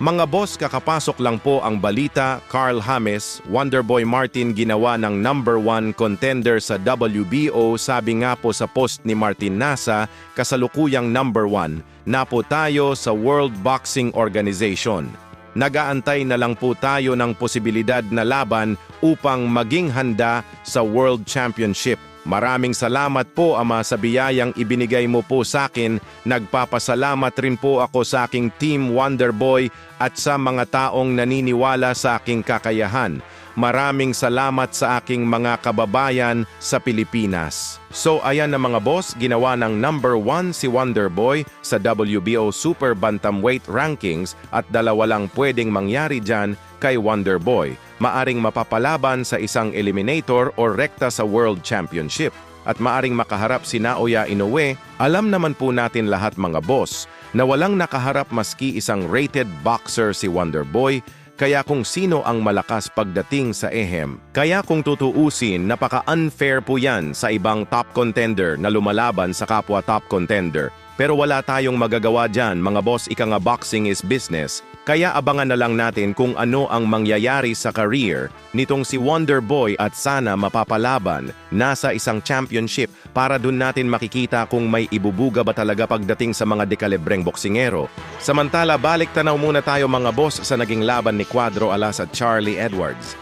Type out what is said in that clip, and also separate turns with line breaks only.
Mga boss, kakapasok lang po ang balita, Carl James, Wonderboy Martin ginawa ng #1 contender sa WBO. Sabi nga po sa post ni Martin Nasa, kasalukuyang #1 na po tayo sa World Boxing Organization. Nag-aantay na lang po tayo ng posibilidad na laban upang maging handa sa World Championship. Maraming salamat po, Ama, sa biyayang ibinigay mo po sa akin. Nagpapasalamat rin po ako sa aking Team Wonderboy at sa mga taong naniniwala sa aking kakayahan. Maraming salamat sa aking mga kababayan sa Pilipinas. So ayan na mga boss, ginawa ng #1 si Wonderboy sa WBO Super Bantamweight Rankings at dalawa lang pwedeng mangyari dyan kay Wonderboy. Maaring mapapalaban sa isang eliminator o rekta sa World Championship at maaring makaharap si Naoya Inoue. Alam naman po natin lahat mga boss na walang nakaharap maski isang rated boxer si Wonderboy, kaya kung sino ang malakas pagdating sa ehem. Kaya kung tutuusin, napaka-unfair po yan sa ibang top contender na lumalaban sa kapwa top contender. Pero wala tayong magagawa dyan mga boss, ika nga boxing is business. Kaya abangan na lang natin kung ano ang mangyayari sa career nitong si Wonderboy at sana mapapalaban nasa isang championship para dun natin makikita kung may ibubuga ba talaga pagdating sa mga dekalibreng boksingero. Samantala, balik tanaw muna tayo mga boss sa naging laban ni Cuadro Alas at Charlie Edwards.